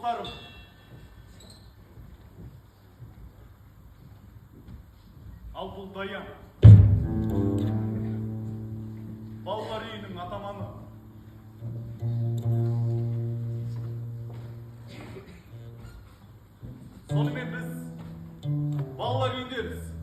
достарым. Ал бұл Даян. Балалар үйінің атаманы. Сонымен біз балалар үйіндеміз.